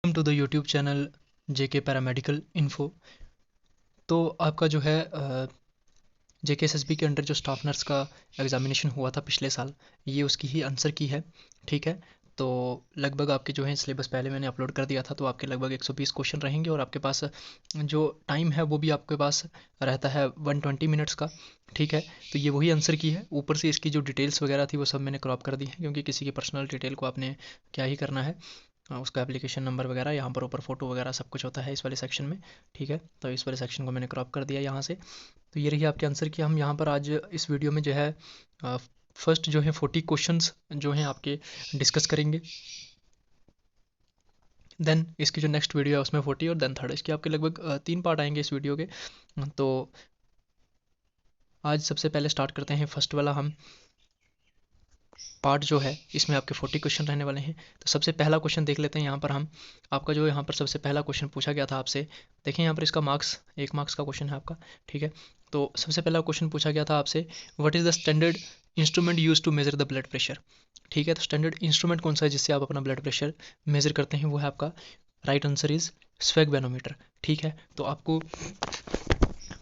Welcome to the YouTube channel JK paramedical info. तो आपका जो है जेके एसएसबी के अंडर जो स्टाफ नर्स का एग्जामिनेशन हुआ था पिछले साल, ये उसकी ही आंसर की है। ठीक है, तो लगभग आपके जो है सिलेबस पहले मैंने अपलोड कर दिया था, तो आपके लगभग 120 क्वेश्चन रहेंगे और आपके पास जो टाइम है वो भी आपके पास रहता है 120 मिनट्स का। ठीक है, तो ये वही आंसर की है। ऊपर से इसकी जो डिटेल्स वगैरह थी वो सब मैंने क्रॉप कर दी है, क्योंकि किसी की पर्सनल डिटेल को आपने क्या ही करना है। उसका एप्लीकेशन नंबर वगैरह यहाँ पर ऊपर फोटो वगैरह सब कुछ होता है इस वाले सेक्शन में। ठीक है, तो इस वाले सेक्शन को मैंने क्रॉप कर दिया यहाँ से। तो ये रही आपके आंसर की। हम यहाँ पर आज इस वीडियो में जो है फर्स्ट जो है 40 क्वेश्चंस जो हैं आपके डिस्कस करेंगे। देन इसकी जो नेक्स्ट वीडियो है उसमें 40 और देन थर्ड। इसके आपके लगभग 3 पार्ट आएंगे इस वीडियो के। तो आज सबसे पहले स्टार्ट करते हैं फर्स्ट वाला हम पार्ट जो है, इसमें आपके 40 क्वेश्चन रहने वाले हैं। तो सबसे पहला क्वेश्चन देख लेते हैं यहाँ पर हम। आपका जो यहाँ पर सबसे पहला क्वेश्चन पूछा गया था आपसे, देखें यहाँ पर इसका मार्क्स 1 मार्क्स का क्वेश्चन है आपका। ठीक है, तो सबसे पहला क्वेश्चन पूछा गया था आपसे, what is the standard instrument use to measure the blood pressure. ठीक है, तो स्टैंडर्ड इंस्ट्रूमेंट कौन सा है जिससे आप अपना ब्लड प्रेशर मेजर करते हैं, वो है आपका राइट आंसर इज स्वेग-बैरोमीटर। ठीक है, तो आपको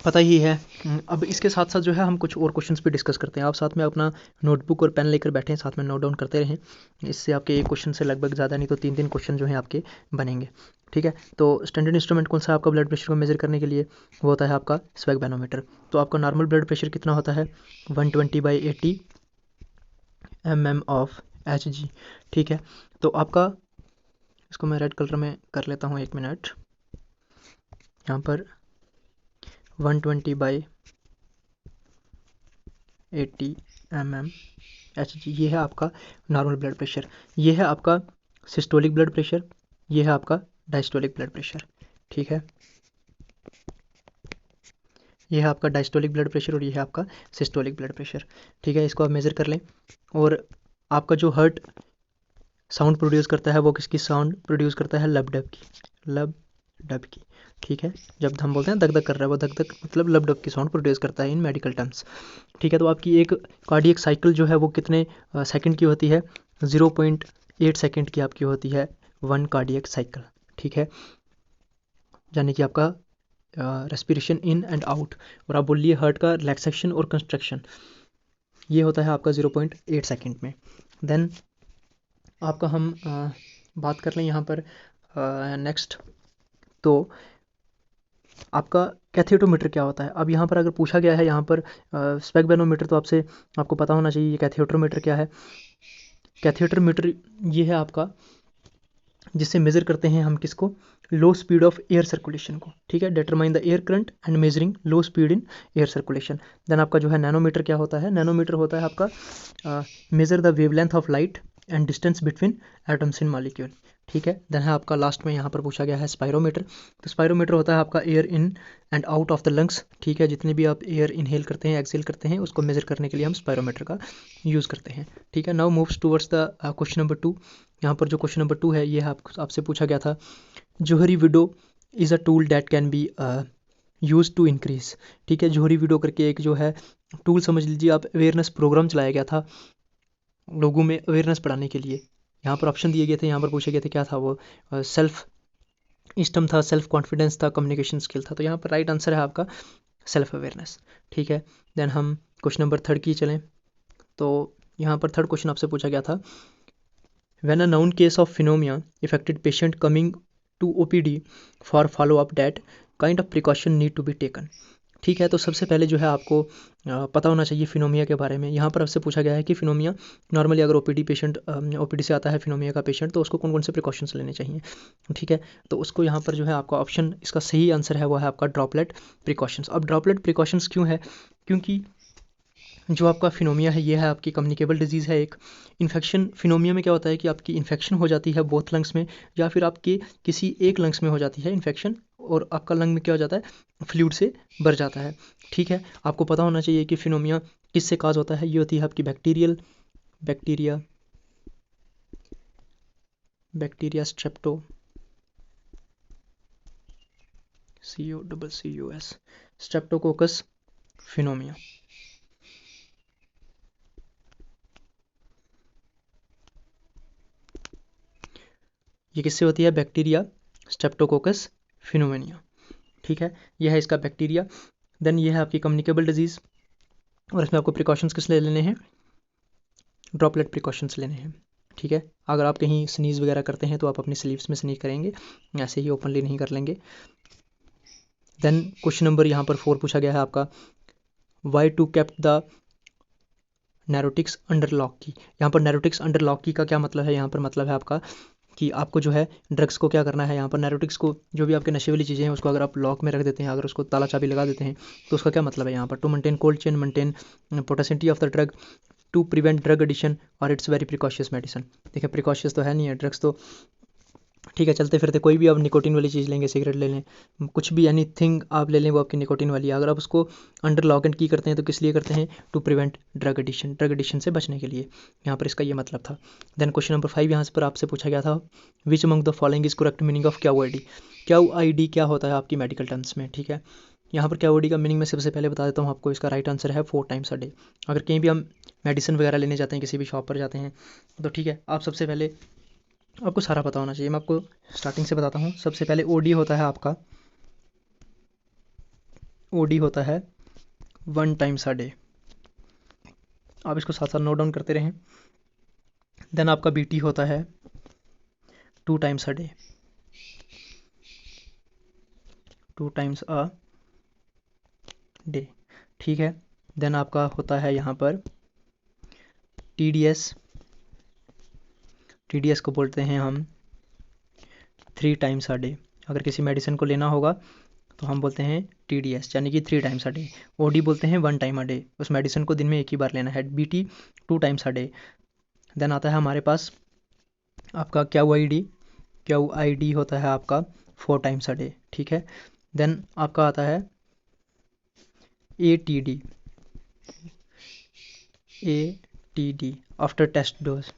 पता ही है। अब इसके साथ साथ जो है हम कुछ और क्वेश्चंस भी डिस्कस करते हैं। आप साथ में अपना नोटबुक और पेन लेकर बैठें, साथ में नोट डाउन करते रहें। इससे आपके एक क्वेश्चन से लगभग ज़्यादा नहीं तो 3-3 क्वेश्चन जो हैं आपके बनेंगे। ठीक है, तो स्टैंडर्ड इंस्ट्रूमेंट कौन सा है आपका ब्लड प्रेशर को मेजर करने के लिए, वो होता है आपका स्वेग-बैरोमीटर। तो आपका नॉर्मल ब्लड प्रेशर कितना होता है, 120/80 mm ऑफ Hg। ठीक है, तो आपका, इसको मैं रेड कलर में कर लेता हूँ, 1 मिनट। यहाँ पर 120/80 mm Hg, ये है आपका नॉर्मल ब्लड प्रेशर। ये है आपका सिस्टोलिक ब्लड प्रेशर, ये है आपका डायस्टोलिक ब्लड प्रेशर। ठीक है, ये है आपका डायस्टोलिक ब्लड प्रेशर और ये है आपका सिस्टोलिक ब्लड प्रेशर। ठीक है, इसको आप मेज़र कर लें। और आपका जो हार्ट साउंड प्रोड्यूस करता है वो किसकी साउंड प्रोड्यूस करता है, लब डब की, लब डब की। ठीक है, जब हम बोलते हैं धक धक कर रहा है, वो धक धक मतलब लब डब की साउंड प्रोड्यूस करता है इन मेडिकल टर्म्स। ठीक है, तो आपकी एक कार्डियक साइकिल जो है वो कितने सेकंड की होती है, 0.8 सेकंड की आपकी होती है 1 कार्डियक साइकिल। ठीक है, यानी कि आपका रेस्पिरेशन इन एंड आउट। और आप बोलिए हार्ट का रिलैक्सेशन और कंस्ट्रक्शन, ये होता है आपका 0.8 सेकंड में। देन आपका हम बात कर लें यहाँ पर नेक्स्ट, तो आपका कैथेटोमीटर क्या होता है। अब यहाँ पर अगर पूछा गया है यहाँ पर स्वेग-बैरोमीटर, तो आपको पता होना चाहिए ये कैथेटोमीटर क्या है। कैथेटोमीटर ये है आपका जिससे मेज़र करते हैं हम किसको, low speed of air circulation को। ठीक है, determine the air current and measuring low speed in air circulation. Then आपका जो है नैनोमीटर क्या होता है, नैनोमीटर होता है आपका measure the wavelength of light and distance between atoms in molecule. ठीक है, देन है आपका लास्ट में यहाँ पर पूछा गया है स्पायरोमीटर। तो स्पायरोमीटर होता है आपका air in and out of the lungs. ठीक है, जितने भी आप एयर इनहेल करते हैं, एक्सहेल करते हैं, उसको मेजर करने के लिए हम स्पायरोमीटर का यूज़ करते हैं। ठीक है, now moves towards the question number 2। यहाँ पर जो क्वेश्चन नंबर 2 है ये आपसे पूछा गया था, Johari window is a tool that can be use to increase. ठीक है, जोहरी विडो करके एक जो है टूल समझ लीजिए आप, अवेयरनेस प्रोग्राम चलाया गया था लोगों में अवेयरनेस बढ़ाने के लिए। यहाँ पर ऑप्शन दिए गए थे, यहाँ पर पूछे गए थे क्या था वो, सेल्फ इस्टम था, सेल्फ कॉन्फिडेंस था, कम्युनिकेशन स्किल था। तो यहाँ पर राइट आंसर है आपका सेल्फ अवेयरनेस। ठीक है, देन हम क्वेश्चन नंबर 3 की चलें। तो यहाँ पर थर्ड क्वेश्चन आपसे पूछा गया था, when a known case of pneumonia affected patient coming to OPD for follow up, that kind of precaution need to be taken। ठीक है, तो सबसे पहले जो है आपको पता होना चाहिए फिनोमिया के बारे में। यहाँ पर आपसे पूछा गया है कि फिनोमिया नॉर्मली अगर ओपीडी से आता है फिनोमिया का पेशेंट, तो उसको कौन कौन से प्रिकॉशंस लेने चाहिए। ठीक है, तो उसको यहाँ पर जो है आपका ऑप्शन, इसका सही आंसर है वो है आपका ड्रॉपलेट प्रिकॉशंस। अब ड्रॉपलेट प्रिकॉशंस क्यों है, क्योंकि जो आपका फिनोमिया है ये है आपकी कम्युनिकेबल डिजीज़ है एक। इन्फेक्शन फिनोमिया में क्या होता है कि आपकी इन्फेक्शन हो जाती है बोथ लंग्स में, या फिर आपके किसी एक लंग्स में हो जाती है इन्फेक्शन, और आपका लंग में क्या हो जाता है, फ्लूइड से भर जाता है। ठीक है, आपको पता होना चाहिए कि फिनोमिया किससे काज होता है। ये होती है आपकी बैक्टीरिया स्ट्रेप्टो COCCUS स्ट्रेप्टोकोकस फिनोमिया। ये किससे होती है, बैक्टीरिया स्ट्रेप्टोकोकस फिनोमेनिया। ठीक है, यह है इसका बैक्टीरिया। देन ये है आपकी कम्युनिकेबल डिजीज़, और इसमें आपको प्रिकॉशंस किस लिए लेने हैं, ड्रॉपलेट प्रिकॉशंस लेने हैं। ठीक है, अगर आप कहीं स्नीज़ वगैरह करते हैं तो आप अपनी स्लीव्स में स्नीज करेंगे, ऐसे ही ओपनली नहीं कर लेंगे। देन क्वेश्चन नंबर यहाँ पर 4 पूछा गया है आपका, why to kept the narcotics under lock की। यहाँ पर नैरोटिक्स अंडर लॉक की का क्या मतलब है, यहाँ पर मतलब है आपका कि आपको जो है ड्रग्स को क्या करना है, यहाँ पर नैरोटिक्स को, जो भी आपके नशे वाली चीज़ें हैं उसको अगर आप लॉक में रख देते हैं, अगर उसको ताला चाबी लगा देते हैं तो उसका क्या मतलब है यहाँ पर, to maintain cold chain, maintain potency of the drug, to prevent drug addiction, और इट्स वेरी प्रिकॉशियस मेडिसिन। देखिए प्रिकॉशियस तो है नहीं है ड्रग्स तो, ठीक है, चलते फिरते कोई भी आप निकोटिन वाली चीज़ लेंगे, सिगरेट ले लें, कुछ भी एनीथिंग आप ले लें वो आपकी निकोटिन वाली है, अगर आप उसको अंडर लॉक एंड की करते हैं तो किस लिए करते हैं, to prevent drug addiction, drug addiction से बचने के लिए, यहाँ पर इसका ये मतलब था। देन क्वेश्चन नंबर 5 यहाँ पर आपसे पूछा गया था, which among the following is correct meaning of QID. QID क्या होता है आपकी मेडिकल टर्म्स में। ठीक है, यहाँ पर क्यूआईडी का मीनिंग मैं सबसे पहले बता देता हूँ आपको, इसका राइट आंसर है 4 टाइम्स अ डे। अगर कहीं भी हम मेडिसिन वगैरह लेने जाते हैं, किसी भी शॉप पर जाते हैं तो ठीक है, आप सबसे पहले, आपको सारा पता होना चाहिए, मैं आपको स्टार्टिंग से बताता हूँ। सबसे पहले ओडी होता है आपका, ओडी होता है 1 टाइम्स अ डे, आप इसको साथ साथ नोट डाउन करते रहें। देन आपका बीटी होता है 2 times a day, 2 times a day. ठीक है, देन आपका होता है यहाँ पर टीडीएस, टीडीएस को बोलते हैं हम 3 टाइम्स अ डे। अगर किसी मेडिसिन को लेना होगा तो हम बोलते हैं टीडीएस, यानी कि 3 टाइम्स अ डे। ओडी बोलते हैं 1 टाइम अ डे, उस मेडिसिन को दिन में एक ही बार लेना है। BT 2 times a day. Then आता है हमारे पास आपका क्यूआईडी, क्यूआईडी होता है आपका 4 टाइम्स अ डे। ठीक है, देन आपका आता है ATD, ATD after test dose,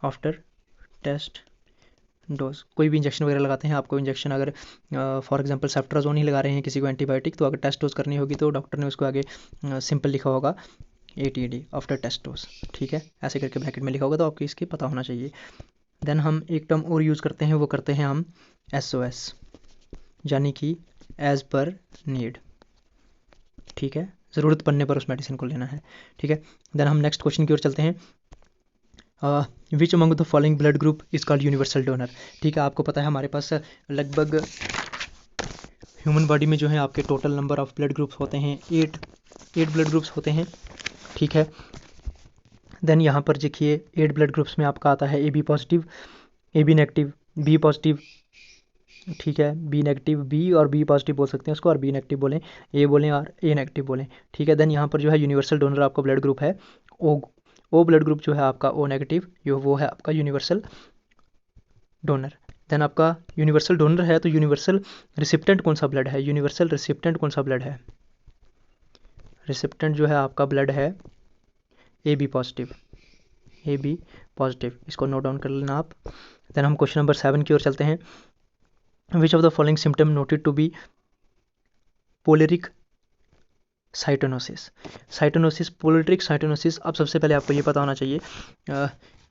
after test dose. कोई भी इंजेक्शन वगैरह लगाते हैं, आपको इंजेक्शन अगर फॉर एग्जांपल सेफ्ट्राजोन ही लगा रहे हैं किसी को एंटीबायोटिक, तो अगर टेस्ट डोज करनी होगी तो डॉक्टर ने उसको आगे सिंपल लिखा होगा एटीडी आफ्टर टेस्ट डोज। ठीक है, ऐसे करके ब्रैकेट में लिखा होगा तो आपको इसकी पता होना चाहिए। देन हम एक टर्म और यूज़ करते हैं, वो करते हैं हम SOS, यानी कि एज़ पर नीड। ठीक है, ज़रूरत पड़ने पर उस मेडिसिन को लेना है। ठीक है, देन हम नेक्स्ट क्वेश्चन की ओर चलते हैं। विच among the following blood group is called universal donor. ठीक है, आपको पता है हमारे पास लगभग ह्यूमन बॉडी में जो है आपके total number of blood groups होते हैं 8 ब्लड ग्रुप्स होते हैं। ठीक है, देन यहाँ पर देखिए 8 ब्लड ग्रुप्स में आपका आता है AB positive, AB negative, B positive, ठीक है, B नेगेटिव, B और B पॉजिटिव बोल सकते हैं उसको, और B नेगेटिव बोलें, A बोलें और A नेगेटिव बोलें। ठीक है, देन यहाँ पर जो है यूनिवर्सल डोनर आपका ब्लड ग्रुप है O ब्लड ग्रुप जो है आपका O नेगेटिव, जो वो है आपका यूनिवर्सल डोनर। देन आपका यूनिवर्सल डोनर है तो यूनिवर्सल रिसिप्टेंट कौन सा ब्लड है, यूनिवर्सल रिसिप्टेंट कौन सा ब्लड है, रिसिप्टेंट जो है आपका ब्लड है AB पॉजिटिव, AB पॉजिटिव, इसको नोट डाउन कर लेना आप। देन हम क्वेश्चन नंबर 7 की ओर चलते हैं। Which of the following symptom noted to be पोलेरिक साइटोनोसिस। साइटोनोसिस, पोलिट्रिक साइटोनोसिस, अब सबसे पहले आपको ये पता होना चाहिए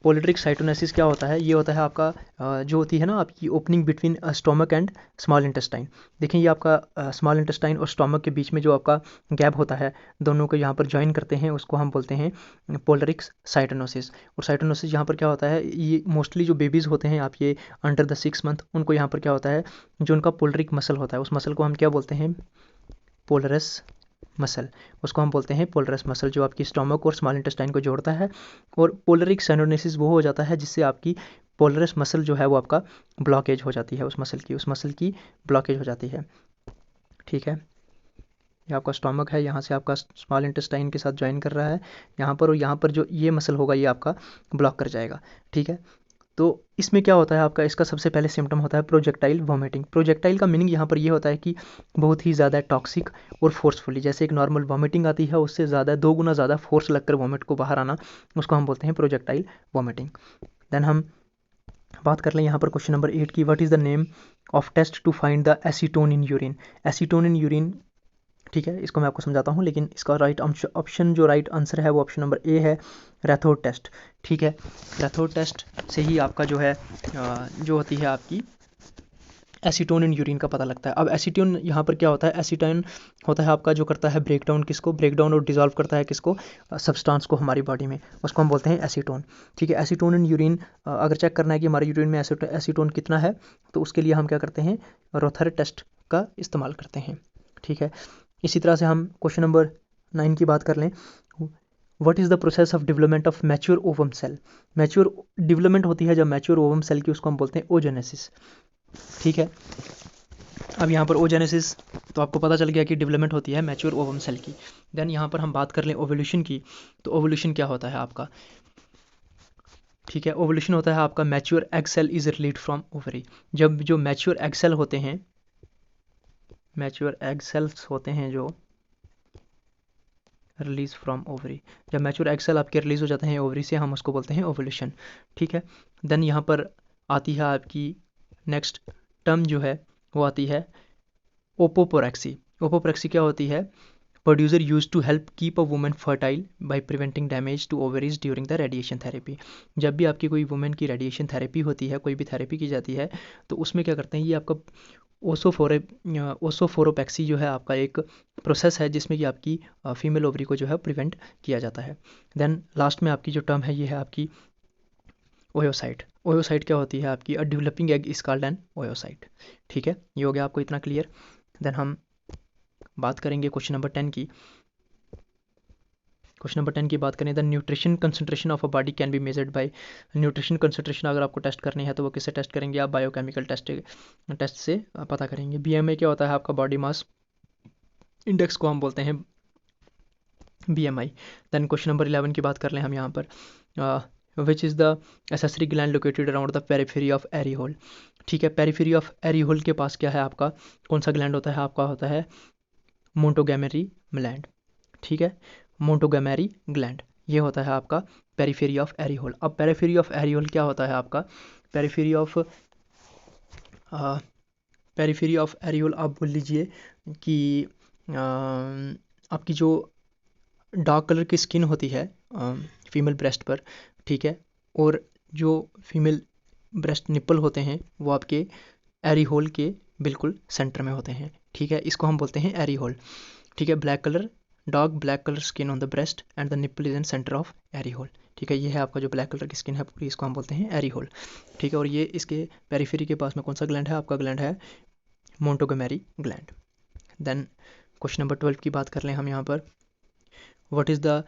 पोलिट्रिक साइटोनोसिस क्या होता है। ये होता है आपका जो होती है ना आपकी opening between stomach and small intestine. देखें ये आपका स्मॉल इंटेस्टाइन और स्टोमक के बीच में जो आपका गैप होता है, दोनों को यहाँ पर ज्वाइन करते हैं, उसको हम बोलते हैं पोलिट्रिक साइटोनोसिस। और साइटोनोसिस यहाँ पर क्या होता है, ये मोस्टली जो बेबीज़ होते हैं आप ये अंडर द 6 मंथ, उनको यहाँ पर क्या होता है, जो उनका पोलिट्रिक मसल होता है उस मसल को हम क्या बोलते हैं, पोलरस मसल, उसको हम बोलते हैं पोलरस मसल, जो आपकी स्टोमक और स्मॉल इंटेस्टाइन को जोड़ता है। और पोलरिक साइटोनोसिस वो हो जाता है जिससे आपकी पोलरस मसल जो है वो आपका ब्लॉकेज हो जाती है, उस मसल की ब्लॉकेज हो जाती है। ठीक है, ये आपका स्टोमक है, यहाँ से आपका स्मॉल इंटेस्टाइन के साथ ज्वाइन कर रहा है यहाँ पर, और यहाँ पर जो ये मसल होगा ये आपका ब्लॉक कर जाएगा। ठीक है, तो इसमें क्या होता है आपका, इसका सबसे पहले सिम्टम होता है प्रोजेक्टाइल वॉमिटिंग। प्रोजेक्टाइल का मीनिंग यहाँ पर ये होता है कि बहुत ही ज़्यादा टॉक्सिक और फोर्सफुली, जैसे एक नॉर्मल वॉमिटिंग आती है उससे ज़्यादा 2 गुना ज़्यादा फोर्स लगकर वॉमिट को बाहर आना, उसको हम बोलते हैं प्रोजेक्टाइल वॉमिटिंग। देन हम बात कर लें यहाँ पर क्वेश्चन नंबर 8 की, what is the name of test to find the acetone in urine. Acetone in urine, ठीक है, इसको मैं आपको समझाता हूँ, लेकिन इसका राइट ऑप्शन जो राइट आंसर है वो ऑप्शन नंबर A है, रैथोड टेस्ट। ठीक है, रैथोड टेस्ट से ही आपका जो है जो होती है आपकी एसीटोन इन यूरिन का पता लगता है। अब एसीटोन यहाँ पर क्या होता है, एसीटोन होता है आपका जो करता है ब्रेक डाउन, किसको ब्रेक डाउन और डिजॉल्व करता है, किसको सब्सटेंस को हमारी बॉडी में, उसको हम बोलते हैं एसीटोन। ठीक है, एसीटोन इन यूरिन अगर चेक करना है कि हमारे यूरिन में एसीटोन कितना है, तो उसके लिए हम क्या करते हैं, रोथर टेस्ट का इस्तेमाल करते हैं। ठीक है, इसी तरह से हम क्वेश्चन नंबर 9 की बात कर लें। What is the process of development of mature ovum cell. Mature development होती है जब मैच्योर ओवम सेल की, उसको हम बोलते हैं ओजेनेसिस। ठीक है, अब यहाँ पर ओजेनेसिस तो आपको पता चल गया कि डेवलपमेंट होती है मैच्योर ओवम सेल की। देन यहाँ पर हम बात कर लें ओवोल्यूशन की, तो ओवोल्यूशन क्या होता है आपका। ठीक है, ओवोल्यूशन होता है आपका mature egg cell is relieved from ovary. जब जो मैच्योर एग सेल होते हैं, मैच्योर एग सेल्स होते हैं जो रिलीज फ्रॉम ओवरी, जब मैच्योर एग सेल आपके रिलीज हो जाते हैं ओवरी से, हम उसको बोलते हैं ओवोल्यूशन। ठीक है, देन यहाँ पर आती है आपकी नेक्स्ट टर्म जो है वो आती है ओपोपोरेक्सी। ओपोपोरेक्सी क्या होती है, producer use to help keep a woman fertile by preventing damage to ovaries during the radiation therapy. जब भी आपकी कोई वुमेन की रेडिएशन थेरेपी होती है, कोई भी थेरेपी की जाती है, तो उसमें क्या करते हैं, ये आपका ओसोफोरोपेक्सी जो है आपका एक प्रोसेस है जिसमें कि आपकी फीमेल ओवरी को जो है प्रिवेंट किया जाता है। देन लास्ट में आपकी जो टर्म है ये है आपकी ओयोसाइट। ओयोसाइट क्या होती है आपकी, a developing egg is called an oocyte. ठीक है, ये हो गया आपको इतना क्लियर। देन हम बात करेंगे क्वेश्चन नंबर 10 की। क्वेश्चन नंबर 10 की बात करें, the nutrition concentration of a body can be measured by. Nutrition concentration अगर आपको टेस्ट करनी है तो वो किससे टेस्ट करेंगे, आप बायोकेमिकल टेस्ट से पता करेंगे। बीएमआई क्या होता है आपका, बॉडी मास इंडेक्स को हम बोलते हैं बीएमआई। देन क्वेश्चन नंबर 11 की बात कर लें हम यहाँ पर, which is the accessory gland located around the periphery of areola. ठीक है, पेरिफेरी ऑफ एरी होल के पास क्या है आपका, कौन सा ग्लैंड होता है आपका, होता है मोंटोगेमेरी ग्लैंड। ठीक है, मोंटोगेमेरी ग्लैंड ये होता है आपका पेरिफेरी ऑफ एरी होल। अब पेरिफेरी ऑफ एरी होल क्या होता है आपका, पेरिफेरी ऑफ एरी होल आप बोल लीजिए कि आपकी जो डार्क कलर की स्किन होती है फीमेल ब्रेस्ट पर, ठीक है, और जो फीमेल ब्रेस्ट निप्पल होते हैं वो आपके एरी होल के बिल्कुल सेंटर में होते हैं। ठीक है, इसको हम बोलते हैं एरी होल। ठीक है, black colour, dark black colour skin on the breast and the nipple is in centre of areola. ठीक है, ये है आपका जो ब्लैक कलर की स्किन है पूरी, इसको हम बोलते हैं एरी होल। ठीक है, और ये इसके पेरिफेरी के पास में कौन सा ग्लैंड है आपका, ग्लैंड है Montgomery gland. Then question number 12 की बात कर लें हम यहाँ पर, what is the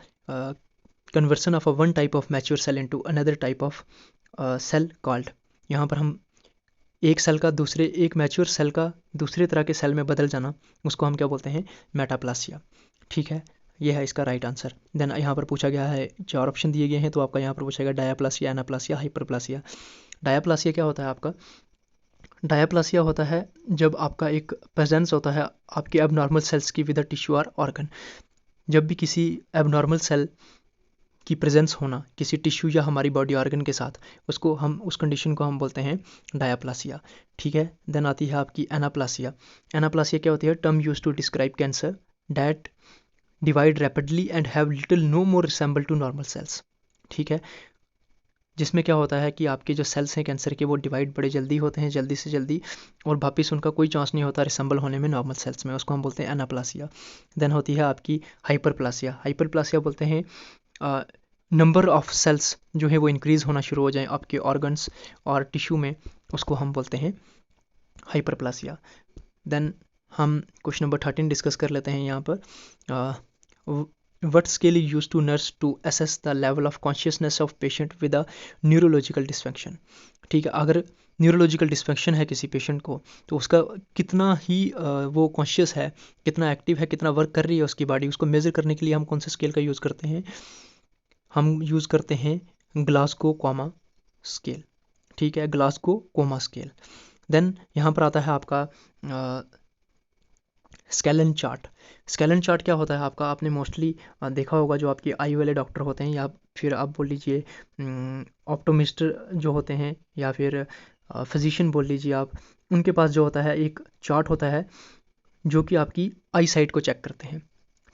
conversion of a one type of mature cell into another type of cell called. यहाँ पर हम एक सेल का दूसरे, एक मैच्योर सेल का दूसरे तरह के सेल में बदल जाना, उसको हम क्या बोलते हैं, मेटाप्लासिया। ठीक है, ये है इसका राइट आंसर। देन यहाँ पर पूछा गया है, 4 ऑप्शन दिए गए हैं, तो आपका यहाँ पर पूछेगा डायाप्लासिया, एनाप्लासिया, हाइपरप्लासिया। डायाप्लासिया क्या होता है आपका, डायाप्लासिया होता है जब आपका एक प्रेजेंस होता है आपके एबनॉर्मल सेल्स की विद अ टिश्यू और ऑर्गन। जब भी किसी एबनॉर्मल सेल की प्रेजेंस होना किसी टिश्यू या हमारी बॉडी ऑर्गन के साथ, उसको हम, उस कंडीशन को हम बोलते हैं डायाप्लासिया। ठीक है, देन आती है आपकी एनाप्लासिया। एनाप्लासिया क्या होती है, term use to describe cancer that divide rapidly and have little no more resemble to normal cells. ठीक है, जिसमें क्या होता है कि आपके जो सेल्स हैं कैंसर के, वो डिवाइड बड़े जल्दी होते हैं, जल्दी से जल्दी, और वापस उनका कोई चांस नहीं होता रिसेंबल होने में नॉर्मल सेल्स में, उसको हम बोलते हैं एनाप्लासिया। देन होती है आपकी हाइपरप्लासिया। हाइपरप्लासिया बोलते हैं नंबर ऑफ सेल्स जो है वो इंक्रीज़ होना शुरू हो जाए आपके ऑर्गन्स और टिश्यू में, उसको हम बोलते हैं हाइपरप्लासिया। देन हम क्वेश्चन नंबर 13 डिस्कस कर लेते हैं यहाँ पर, what scale is used to nurse to assess the level of consciousness of patient with a neurological dysfunction। ठीक है, अगर न्यूरोलॉजिकल डिस्फंक्शन है किसी पेशेंट को, तो उसका कितना ही वो कॉन्शियस है, कितना एक्टिव है, कितना वर्क कर रही है उसकी बॉडी, उसको मेज़र करने के लिए हम कौन से स्केल का यूज़ करते हैं, हम यूज़ करते हैं ग्लासगो कोमा स्केल। ठीक है, ग्लासगो कोमा स्केल। देन यहाँ पर आता है आपका स्केलन चार्ट। स्केलन चार्ट क्या होता है आपका, आपने मोस्टली देखा होगा, जो आपके आई वाले डॉक्टर होते हैं, या फिर आप बोल लीजिए ऑप्टोमिस्ट जो होते हैं, या फिर फिजिशियन बोल लीजिए आप, उनके पास जो होता है एक चार्ट होता है जो कि आपकी आई साइट को चेक करते हैं।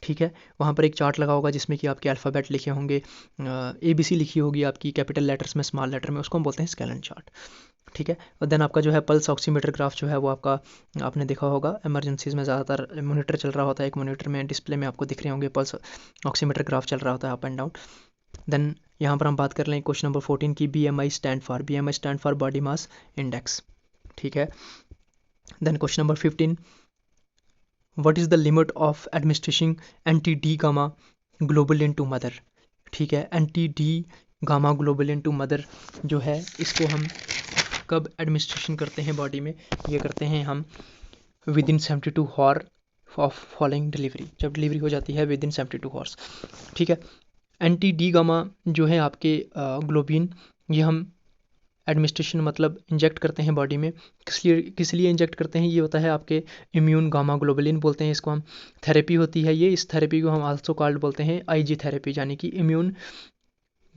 ठीक है, वहाँ पर एक चार्ट लगा होगा जिसमें कि आपके अल्फ़ाबेट लिखे होंगे, ABC लिखी होगी आपकी कैपिटल लेटर्स में, स्मॉल लेटर में, उसको हम बोलते हैं स्केलन चार्ट। ठीक है। और देन आपका जो है पल्स ऑक्सीमीटर ग्राफ जो है वो आपका आपने देखा होगा इमरजेंसीज में ज़्यादातर मॉनिटर चल रहा होता है, एक मॉनिटर में डिस्प्ले में आपको दिख रहे होंगे पल्स ऑक्सीमीटर ग्राफ चल रहा होता है अप एंड डाउन। देन यहाँ पर हम बात कर लें क्वेश्चन नंबर 14 की, BMI stand for body mass index, ठीक है। Then question number 15, what is the limit of administration anti D gamma globulin to mother, ठीक है। Anti D gamma globulin to mother जो है इसको हम कब एडमिनिस्ट्रेशन करते हैं बॉडी में, ये करते हैं हम within 72 hour of following delivery, जब डिलीवरी हो जाती है विद इन 72 हॉर्स, ठीक है। एंटी डी गामा जो है आपके ग्लोबिन, ये हम एडमिनिस्ट्रेशन मतलब इंजेक्ट करते हैं बॉडी में, किस लिए इंजेक्ट करते हैं, ये होता है आपके इम्यून गामा ग्लोबुलिन बोलते हैं इसको हम। थेरेपी होती है ये, इस थेरेपी को हम आल्सो कॉल्ड बोलते हैं IG थेरेपी, यानी कि इम्यून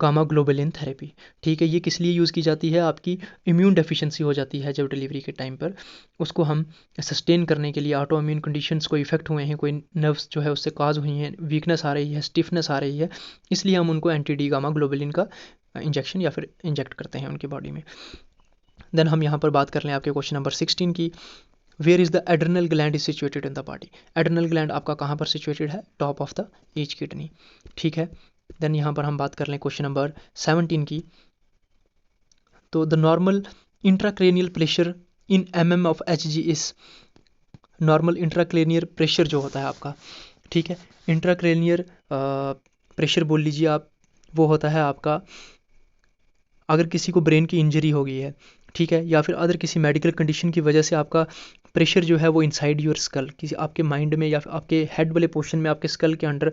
गामा ग्लोबुलिन थेरेपी, ठीक है। ये किस लिए यूज़ की जाती है, आपकी इम्यून डेफिशिएंसी हो जाती है जब डिलीवरी के टाइम पर, उसको हम सस्टेन करने के लिए, ऑटो इम्यून कंडीशंस को इफेक्ट हुए हैं, कोई नर्व्स जो है उससे काज हुई हैं, वीकनेस आ रही है, स्टिफनेस आ रही है, इसलिए हम उनको एंटी डी गामा ग्लोबुलिन का इंजेक्शन या फिर इंजेक्ट करते हैं उनकी बॉडी में। देन हम यहाँ पर बात कर लें आपके क्वेश्चन नंबर 16 की, where is the adrenal gland is situated in the body. Adrenal gland आपका कहाँ पर सिचुएटेड है, top of the each kidney, ठीक है। देन यहाँ पर हम बात कर लें क्वेश्चन नंबर 17 की, तो the normal intracranial pressure in mm of Hg is, normal intracranial pressure जो होता है आपका, ठीक है, इंट्राक्रेनियल प्रेशर बोल लीजिए आप, वो होता है आपका अगर किसी को ब्रेन की इंजरी हो गई है, ठीक है, या फिर अदर किसी मेडिकल कंडीशन की वजह से आपका प्रेशर जो है वो इनसाइड योर स्कल, किसी आपके माइंड में या फिर आपके हेड वाले पोर्शन में, आपके स्कल के अंडर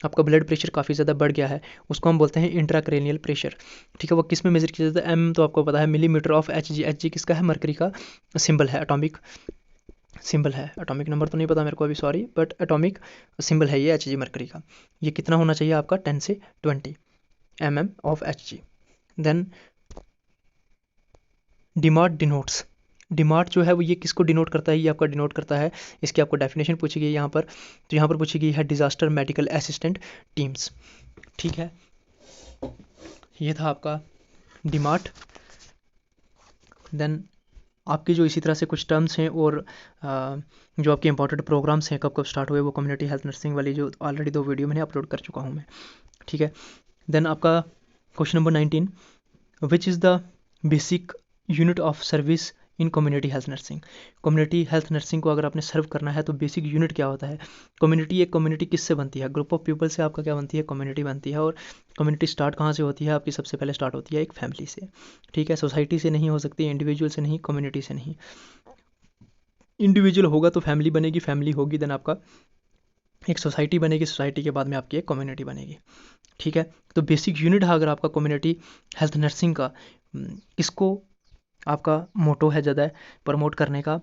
आपका ब्लड प्रेशर काफ़ी ज़्यादा बढ़ गया है, उसको हम बोलते हैं इंट्राक्रेनियल प्रेशर, ठीक है। वो किस में मेजर किया जाता है, M तो आपको पता है मिलीमीटर ऑफ Hg किसका है, मरकरी का सिंबल है, एटॉमिक सिंबल है, एटॉमिक नंबर तो नहीं पता मेरे को अभी, सॉरी, बट एटॉमिक सिंबल है ये Hg मरकरी का। ये कितना होना चाहिए आपका, 10 से 20 mm ऑफ Hg। देन डिमार्ट डिनोट्स, डिमार्ट जो है वो ये किसको डिनोट करता है, ये आपका डिनोट करता है, इसकी आपको डेफिनेशन पूछी गई है यहाँ पर, तो यहाँ पर पूछी गई है डिजास्टर मेडिकल असिस्टेंट टीम्स, ठीक है। ये था आपका डिमार्ट। देन आपकी जो इसी तरह से कुछ टर्म्स हैं और जो आपके इंपॉर्टेंट प्रोग्राम्स हैं कब कब स्टार्ट हुए, वो कम्युनिटी हेल्थ नर्सिंग वाली जो ऑलरेडी 2 वीडियो मैंने अपलोड कर चुका हूँ मैं, ठीक है। देन आपका question number 19, which is the basic unit of service in community health nursing. Community health nursing को अगर आपने सर्व करना है तो बेसिक यूनिट क्या होता है, कम्युनिटी, एक कम्युनिटी किससे बनती है, ग्रुप ऑफ पीपल से आपका क्या बनती है, कम्युनिटी बनती है। और कम्युनिटी स्टार्ट कहाँ से होती है आपकी, सबसे पहले स्टार्ट होती है एक फैमिली से, ठीक है, सोसाइटी से नहीं हो सकती, इंडिविजुअल से नहीं, कम्युनिटी से नहीं। इंडिविजुअल होगा तो फैमिली बनेगी, फैमिली होगी देन आपका एक सोसाइटी बनेगी, सोसाइटी के बाद में आपकी एक कम्युनिटी बनेगी, ठीक है। तो बेसिक यूनिट है अगर आपका कम्युनिटी हेल्थ नर्सिंग का, इसको आपका मोटो है ज़्यादा प्रमोट करने का,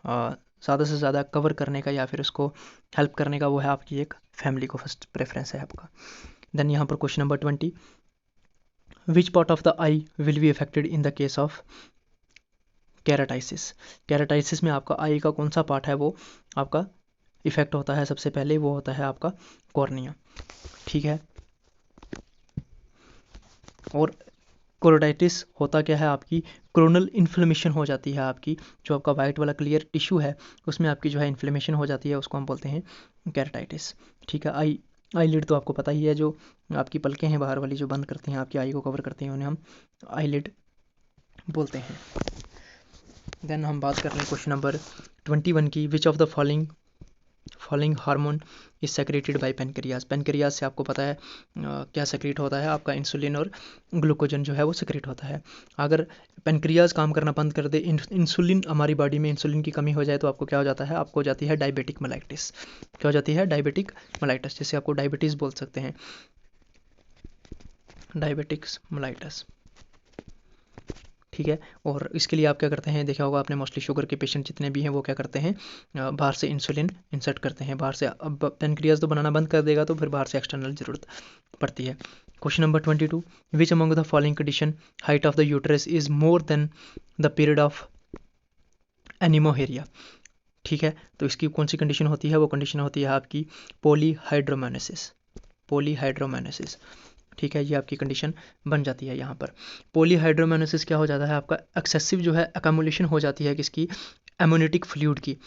ज़्यादा से ज़्यादा कवर करने का या फिर उसको हेल्प करने का, वो है आपकी एक फैमिली को फर्स्ट प्रेफरेंस है आपका। देन यहाँ पर question number 20, which part of the I will be affected in the case of कैराटाइसिस। कैराटाइसिस में आपका आई का कौन सा पार्ट है वो आपका इफेक्ट होता है, सबसे पहले वो होता है आपका कॉर्निया, ठीक है। और कोरोडाइटिस होता क्या है, आपकी कोरोनल इन्फ्लेमेशन हो जाती है आपकी, जो आपका वाइट वाला क्लियर टिश्यू है उसमें आपकी जो है इन्फ्लेमेशन हो जाती है, उसको हम बोलते हैं कैराटाइटिस, ठीक है। आईलिड तो आपको पता ही है, जो आपकी पलकें हैं बाहर वाली जो बंद करती हैं आपकी आई को कवर करती हैं, उन्हें हम आईलिड बोलते हैं। देन हम बात कर रहे हैं क्वेश्चन नंबर 21 की, which of the following hormone is secreted bye pancreas. Pancreas से आपको पता है क्या सेक्रेट होता है, आपका इंसुलिन और ग्लूकोजन जो है वो सेक्रेट होता है। अगर पेनक्रियाज काम करना बंद कर दे, इंसुलिन हमारी बॉडी में इंसुलिन की कमी हो जाए, तो आपको क्या हो जाता है, आपको हो जाती है डायबिटिक मेलाइटिस। क्या हो जाती है, डायबिटिक मेलाइटिस, जिसे आपको डायबिटीज़ बोल सकते हैं, डायबिटिक्स मेलाइटिस, ठीक है। और इसके लिए आप क्या करते हैं, देखा होगा आपने, मोस्टली शुगर के पेशेंट जितने भी हैं वो क्या करते हैं, बाहर से इंसुलिन इंसर्ट करते हैं बाहर से। अब पेनक्रियाज तो बनाना बंद कर देगा तो फिर बाहर से एक्सटर्नल जरूरत पड़ती है। Question number 22, which among the following condition height of the uterus is more than the period of amenorrhea, ठीक है। तो इसकी कौन सी कंडीशन होती है, वो कंडीशन होती है आपकी पॉलीहाइड्रोमेनेसिस, पॉलीहाइड्रोमेनेसिस, ठीक है, ये आपकी कंडीशन बन जाती है यहाँ पर। पॉलीहाइड्रोमायोसिस क्या हो जाता है आपका, एक्सेसिव जो है अकामुलेशन हो जाती है किसकी, एमोनिटिक फ्लूइड की,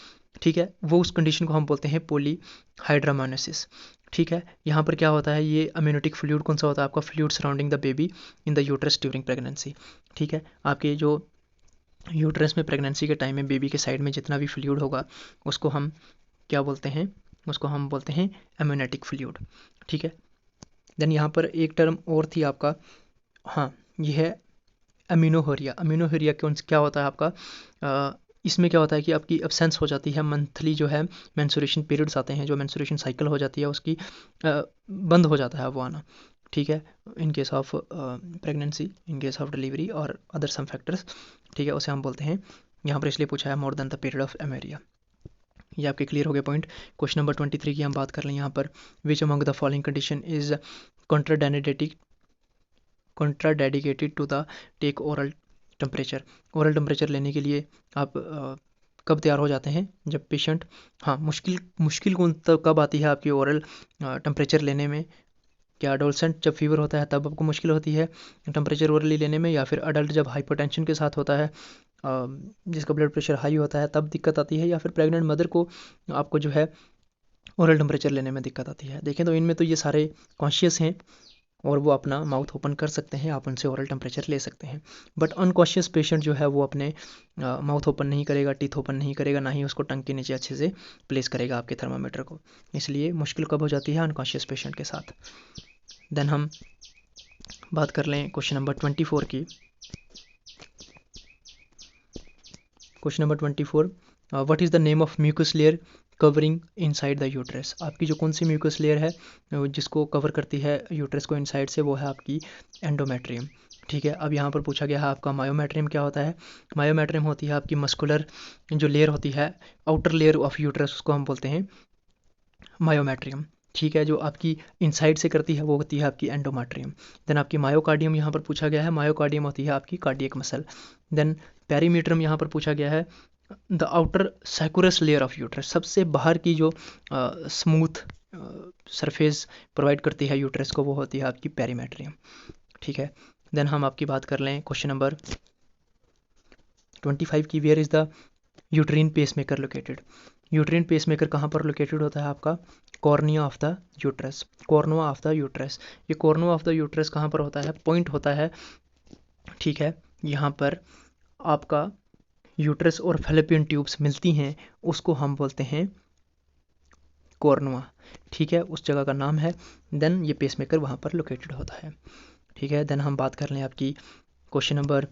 ठीक है, वो उस कंडीशन को हम बोलते हैं पॉलीहाइड्रोमायोसिस। ठीक है, यहाँ पर क्या होता है, ये अम्यूनिटिक फ्लूइड कौन सा होता है आपका, fluid surrounding the baby in the uterus during pregnancy. ठीक है, आपके जो यूट्रस में प्रेगनेंसी के टाइम में बेबी के साइड में जितना भी फ्लूइड होगा उसको हम क्या बोलते हैं, उसको हम बोलते हैं अम्यूनिटिक फ्लूइड। ठीक है, देन यहाँ पर एक टर्म और थी आपका, हाँ, ये है अमीनोहरिया। अमीनोहरिया कौन क्या होता है आपका, इसमें क्या होता है कि आपकी एब्सेंस हो जाती है, मंथली जो है मेंस्ट्रुएशन पीरियड्स आते हैं, जो मेंस्ट्रुएशन साइकिल हो जाती है उसकी बंद हो जाता है वो आना। ठीक है, in case of pregnancy, in case of delivery और अदर सम फैक्टर्स। ठीक है, उसे हम बोलते हैं, यहाँ पर इसलिए पूछा है more than the period of amenorrhea. ये आपके क्लियर हो गए पॉइंट। क्वेश्चन नंबर 23 की हम बात कर लें यहाँ पर, which among the following condition is contraindicated to the take oral temperature. Oral temperature लेने के लिए आप कब तैयार हो जाते हैं, जब पेशेंट, हाँ, मुश्किल कौन कब आती है आपकी ओरल टेम्परेचर लेने में, क्या एडोलसेंट जब फीवर होता है तब आपको मुश्किल होती है टेम्परेचर ओरली लेने में, या फिर अडल्ट जब हाइपरटेंशन के साथ होता है, जिसका ब्लड प्रेशर हाई होता है तब दिक्कत आती है, या फिर प्रेग्नेंट मदर को आपको जो है ओरल टेम्परेचर लेने में दिक्कत आती है। देखें तो इनमें तो ये सारे कॉन्शियस हैं और वो अपना माउथ ओपन कर सकते हैं, आप उनसे ओरल टेम्परेचर ले सकते हैं। बट अनकॉन्शियस पेशेंट जो है वो अपने माउथ ओपन नहीं करेगा, टीथ ओपन नहीं करेगा, ना ही उसको टंग के नीचे अच्छे से प्लेस करेगा आपके थर्मामीटर को। इसलिए मुश्किल कब हो जाती है, अनकॉन्शियस पेशेंट के साथ। देन हम बात कर लें क्वेश्चन नंबर 24 की। Question number 24, what is the name of mucus layer covering inside the uterus. आपकी जो कौन सी म्यूकस लेयर है जिसको कवर करती है यूट्रस को इनसाइड से, वो है आपकी एंडोमेट्रियम। ठीक है, अब यहाँ पर पूछा गया है आपका मायोमेट्रियम क्या होता है। मायोमेट्रियम होती है आपकी मस्कुलर जो लेयर होती है, आउटर लेयर ऑफ यूट्रस, उसको हम बोलते हैं मायोमेट्रियम। ठीक है, जो आपकी इनसाइड से करती है वो होती है आपकी एंडोमेट्रियम। देन आपकी मायोकार्डियम यहाँ पर पूछा गया है, मायोकार्डियम होती है आपकी कार्डियक मसल। देन पेरीमीटरम यहाँ पर पूछा गया है, the outer serous layer of uterus, सबसे बाहर की जो स्मूथ सरफेस प्रोवाइड करती है यूट्रस को, वो होती है आपकी पेरीमेट्रियम। ठीक है, देन हम आपकी बात कर लें क्वेश्चन नंबर 25 की, where is the uterine pacemaker located. Uterine pacemaker कहाँ पर लोकेटेड होता है आपका, cornea of the uterus, cornua of the uterus. ये कॉर्नुआ ऑफ द यूट्रस कहाँ पर होता है, पॉइंट होता है, ठीक है, यहाँ पर आपका यूट्रस और फैलोपियन ट्यूब्स मिलती हैं, उसको हम बोलते हैं कॉर्नुआ। ठीक है, उस जगह का नाम है। देन ये पेसमेकर वहाँ पर लोकेटेड होता है। ठीक है, देन हम बात कर लें आपकी क्वेश्चन नंबर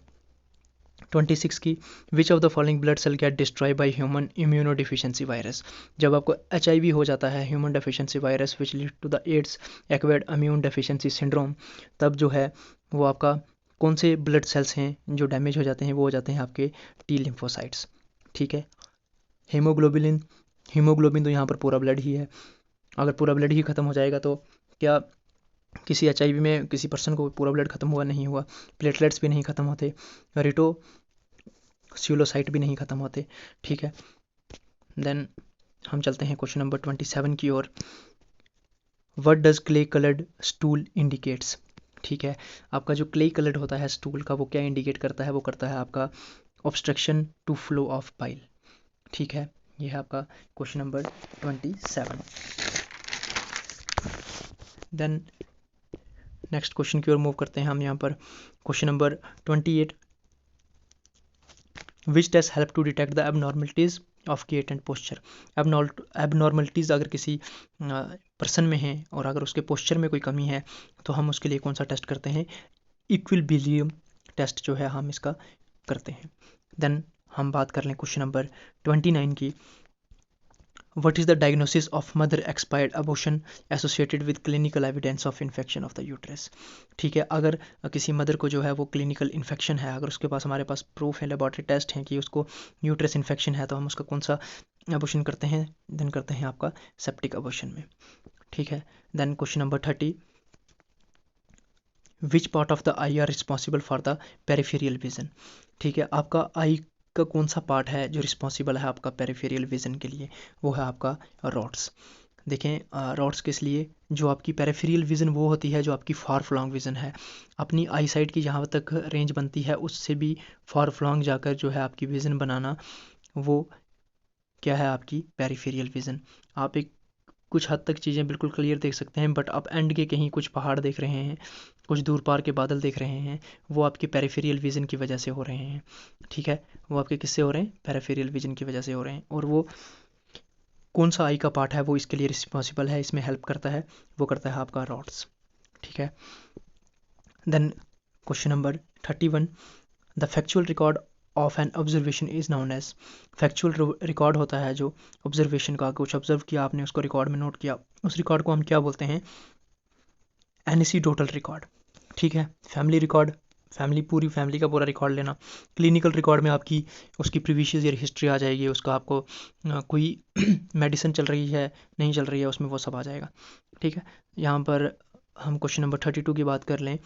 26 की, which of the following blood cell get destroy by human immuno deficiency virus. जब आपको HIV हो जाता है, human deficiency virus which lead to the AIDS acquired immune deficiency syndrome, तब जो है वो आपका कौन से ब्लड सेल्स हैं जो डैमेज हो जाते हैं, वो हो जाते हैं आपके T लिम्फोसाइट्स। ठीक है, हीमोग्लोबिन, हीमोग्लोबिन तो यहाँ पर पूरा ब्लड ही है। अगर पूरा ब्लड ही ख़त्म हो जाएगा तो क्या किसी HIV में किसी पर्सन को पूरा ब्लड ख़त्म हुआ, नहीं हुआ। प्लेटलेट्स भी नहीं ख़त्म होते, रिटो स्यूलोसाइट भी नहीं ख़त्म होते। ठीक है, देन हम चलते हैं क्वेश्चन नंबर 27 की ओर, what does clay coloured stool indicates. ठीक है, आपका जो क्ले कलर्ड होता है स्टूल का, वो क्या इंडिकेट करता है, वो करता है आपका obstruction to flow of bile. ठीक है, ये है आपका question number 27। Then next question की ओर मूव करते हैं हम यहाँ पर, question number 28, which test help to detect the abnormalities of gait and posture. Abnormalities अगर किसी पर्सन में है और अगर उसके पोस्चर में कोई कमी है तो हम उसके लिए कौन सा टेस्ट करते हैं, इक्विलिब्रियम टेस्ट जो है हम इसका करते हैं। देन हम बात कर लें क्वेश्चन नंबर 29 की, what is the diagnosis of mother expired abortion associated with clinical evidence of infection of the uterus. ठीक है, अगर किसी मदर को जो है वो क्लिनिकल इन्फेक्शन है, अगर उसके पास हमारे पास प्रूफ है, लेबॉरेटरी टेस्ट है कि उसको यूट्रस इन्फेक्शन है, तो हम उसका कौन सा अबॉर्शन करते हैं, देन करते हैं आपका सेप्टिक अबॉर्शन में। ठीक है, then question number 30, which part of the eye are responsible for the peripheral vision. ठीक है, आपका आई का कौन सा पार्ट है जो रिस्पॉन्सिबल है आपका पेरिफेरियल विजन के लिए, वो है आपका रॉड्स। देखें रॉड्स किस लिए, जो आपकी पेरिफेरियल विज़न वो होती है जो आपकी फार फ्लॉन्ग विज़न है, अपनी आई साइट की जहाँ तक रेंज बनती है उससे भी फार फ्लॉन्ग जाकर जो है आपकी विज़न बनाना, वो क्या है आपकी पेरिफेरियल विज़न। आप एक कुछ हद तक चीज़ें बिल्कुल क्लियर देख सकते हैं, बट आप एंड के कहीं कुछ पहाड़ देख रहे हैं, कुछ दूर पार के बादल देख रहे हैं, वो आपके पेरिफेरियल विज़न की वजह से हो रहे हैं। ठीक है, वो आपके किससे हो रहे हैं, पेरिफेरियल विज़न की वजह से हो रहे हैं। और वो कौन सा आई का पार्ट है वो इसके लिए रिस्पॉन्सिबल है, इसमें हेल्प करता है, वो करता है आपका रॉड्स। ठीक है, then question number 31, the factual record of an observation is known as. Factual record होता है जो ऑब्जर्वेशन का, कुछ ऑब्जर्व किया आपने, उसको रिकॉर्ड में नोट किया, उस रिकॉर्ड को हम क्या बोलते हैं, एनेसीडोटल रिकॉर्ड। ठीक है, फैमिली रिकॉर्ड, फैमिली पूरी फैमिली का पूरा रिकॉर्ड लेना। क्लिनिकल रिकॉर्ड में आपकी उसकी प्रीवियस ईयर हिस्ट्री आ जाएगी, उसका आपको कोई मेडिसिन चल रही है नहीं चल रही है उसमें वो सब आ जाएगा। ठीक है, यहाँ पर हम क्वेश्चन नंबर 32 की बात कर लें,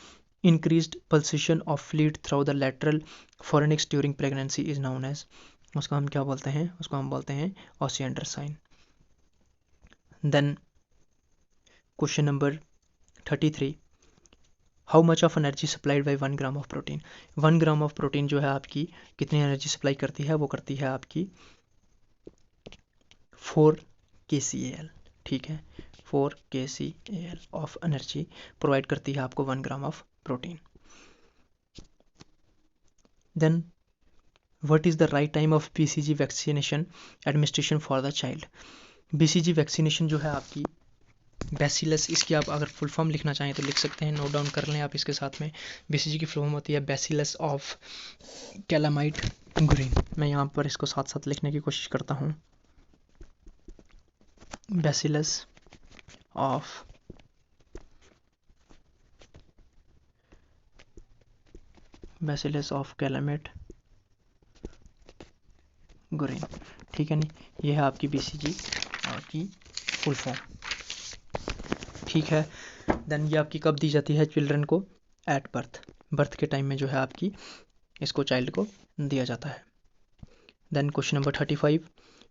increased pulsation of fluid through the lateral fornices during pregnancy is known as. उसका हम क्या बोलते हैं, उसको हम बोलते हैं Osiander sign. Then question number 33, how much of energy supplied by 1 gram of protein. 1 gram of protein जो है आपकी कितनी एनर्जी सप्लाई करती है, वो करती है आपकी 4 kcal। ठीक है, 4 kcal ऑफ एनर्जी प्रोवाइड करती है आपको 1 gram of protein. Then what is the right time of BCG vaccination administration for the child. BCG vaccination जो है आपकी बैसिलस, इसकी आप अगर फुल फॉर्म लिखना चाहें तो लिख सकते हैं, नोट डाउन कर लें आप इसके साथ में। BCG की फुल फॉर्म होती है बैसिलस ऑफ कैलामाइट ग्रीन। मैं यहाँ पर इसको साथ साथ लिखने की कोशिश करता हूँ, बैसिलस ऑफ कैलामाइट ग्रीन। ठीक है, नहीं ये है आपकी BCG की फुल फॉर्म। ठीक है, देन ये आपकी कब दी जाती है चिल्ड्रन को, एट बर्थ, बर्थ के टाइम में जो है आपकी इसको चाइल्ड को दिया जाता है। Then question number 35,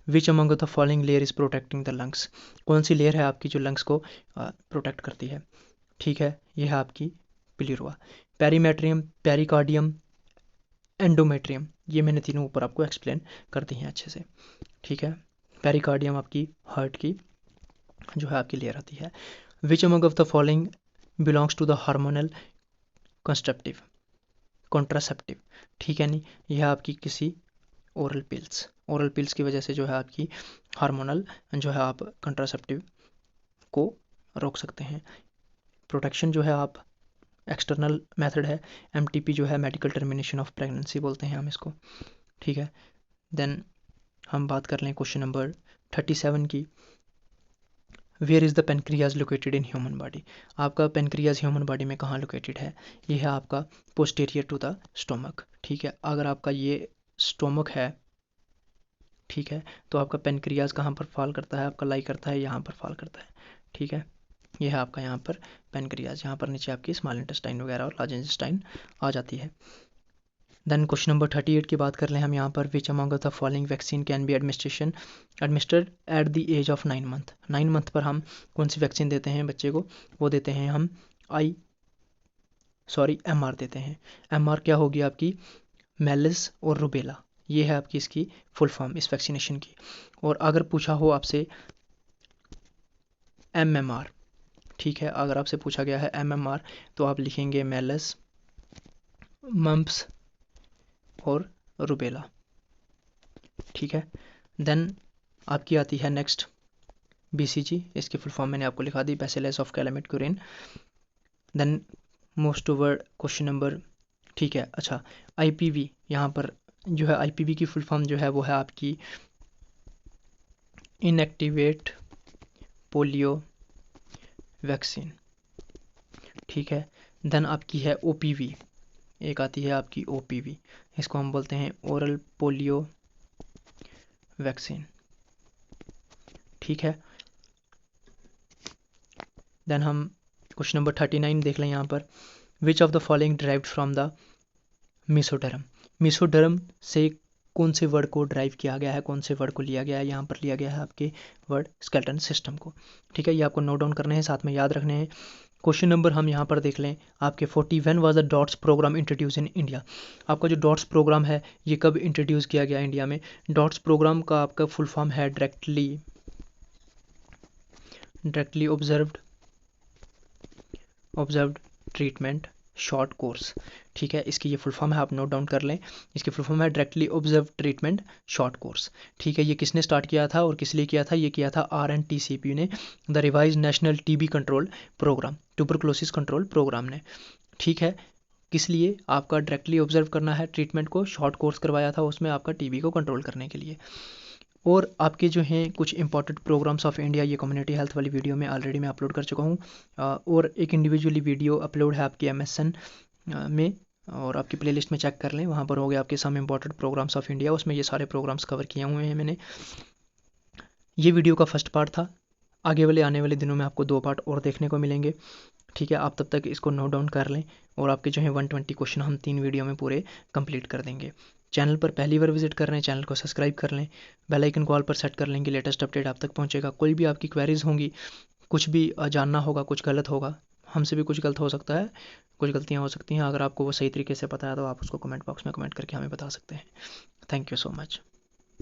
which among the following layer is protecting the lungs. कौन सी लेयर है आपकी जो लंग्स को प्रोटेक्ट करती है। ठीक है, यह है आपकी प्लीरुआ, पेरीमेट्रियम, पेरिकार्डियम, एंडोमेट्रियम। ये मैंने तीनों ऊपर आपको एक्सप्लेन कर दी हैं अच्छे से। ठीक है, पेरिकार्डियम आपकी हार्ट की जो है आपकी लेयर आती है। Which among of the following belongs to the hormonal contraceptive. ठीक है, नहीं यह आपकी किसी ओरल पिल्स की वजह से जो है आपकी हार्मोनल जो है आप कंट्रासेप्टिव को रोक सकते हैं। प्रोटेक्शन जो है आप एक्सटर्नल मेथड है, MTP जो है मेडिकल टर्मिनेशन ऑफ प्रेगनेंसी बोलते हैं हम इसको। ठीक है, देन हम बात कर लें क्वेश्चन नंबर 37 की, where is the pancreas located in human body. आपका पेनक्रियाज ह्यूमन बॉडी में कहाँ लोकेटेड है, ये है आपका पोस्टीरियर टू द स्टोमक। ठीक है, अगर आपका ये स्टोमक है, ठीक है, तो आपका पेनक्रियाज कहाँ पर फॉल करता है, आपका लाई करता है यहाँ पर फॉल करता है। ठीक है, यह है आपका यहाँ पर पेनक्रियाज, यहाँ पर नीचे आपकी स्मॉल इंटेस्टाइन वगैरह और लार्ज इंटेस्टाइन आ जाती है। देन क्वेश्चन नंबर 38 की बात कर लें हम यहाँ पर, which among of the following vaccine can be administered at the age of 9 month. 9 month पर हम कौन सी वैक्सीन देते हैं बच्चे को, वो देते हैं हम MR देते हैं। MR क्या होगी आपकी, मेलिस और रुबेला, ये है आपकी इसकी फुल फॉर्म इस वैक्सीनेशन की। और अगर पूछा हो आपसे MMR, ठीक है, अगर आपसे पूछा गया है MMR तो आप लिखेंगे मेलिस, मम्प्स और रुबेला। ठीक है, देन आपकी आती है नेक्स्ट BCG, इसकी फुल फॉर्म मैंने आपको लिखा दी, bacillus of Calmette Guerin. Then most over question number, ठीक है, अच्छा IPV, यहाँ पर जो है IPV की फुल फॉर्म जो है वो है आपकी इनएक्टिवेट पोलियो वैक्सीन। ठीक है, देन आपकी है OPV, एक आती है आपकी OPV, इसको हम बोलते हैं ओरल पोलियो वैक्सीन। ठीक है, देन हम क्वेश्चन नंबर 39 देख लें यहाँ पर, विच of the following derived from the mesoderm. Mesoderm से कौन से वर्ड को ड्राइव किया गया है, कौन से वर्ड को लिया गया है। यहाँ पर लिया गया है आपके वर्ड स्केलेटन सिस्टम को। ठीक है, ये आपको नोट डाउन करने हैं, साथ में याद रखने हैं। क्वेश्चन नंबर हम यहाँ पर देख लें आपके 40, when was the DOTS programme introduce in India. आपका जो डॉट्स प्रोग्राम है ये कब इंट्रोड्यूस किया गया इंडिया में। डॉट्स प्रोग्राम का आपका फुल फॉर्म है directly observed treatment short course. ठीक है, इसकी ये फुल फॉर्म है, आप नोट डाउन कर लें। इसकी फुल फॉर्म है directly observe treatment short course. ठीक है, ये किसने स्टार्ट किया था और किस लिए किया था, ये किया था RNTCP ने, the revise national TB control programme, tuberculosis control programme ने। ठीक है, किस लिए, आपका डायरेक्टली ऑब्जर्व करना है ट्रीटमेंट को, शॉर्ट कोर्स करवाया था उसमें आपका TB को कंट्रोल करने के लिए। और आपके जो हैं कुछ इंपॉर्टेंट प्रोग्राम्स ऑफ इंडिया, ये कम्युनिटी हेल्थ वाली वीडियो में ऑलरेडी मैं अपलोड कर चुका हूँ, और एक इंडिविजुअली वीडियो अपलोड है आपकी MSN में, और आपकी प्लेलिस्ट में चेक कर लें, वहाँ पर हो गए आपके some important programmes of India, उसमें ये सारे प्रोग्राम्स कवर किए हुए हैं मैंने। ये वीडियो का फर्स्ट पार्ट था, आगे वाले आने वाले दिनों में आपको 2 पार्ट और देखने को मिलेंगे। ठीक है, आप तब तक इसको नोट डाउन कर लें, और आपके जो है 120 क्वेश्चन हम 3 वीडियो में पूरे कंप्लीट कर देंगे। चैनल पर पहली बार विजिट कर रहे हैं, चैनल को सब्सक्राइब कर लें, बेल आइकन कॉल पर सेट कर लेंगे, लेटेस्ट अपडेट आप तक पहुंचेगा। कोई भी आपकी क्वेरीज होंगी, कुछ भी जानना होगा, कुछ गलत होगा, हमसे भी कुछ गलत हो सकता है, कुछ गलतियाँ हो सकती हैं, अगर आपको वो सही तरीके से पता है तो आप उसको कमेंट बॉक्स में कमेंट करके हमें बता सकते हैं। Thank you so much.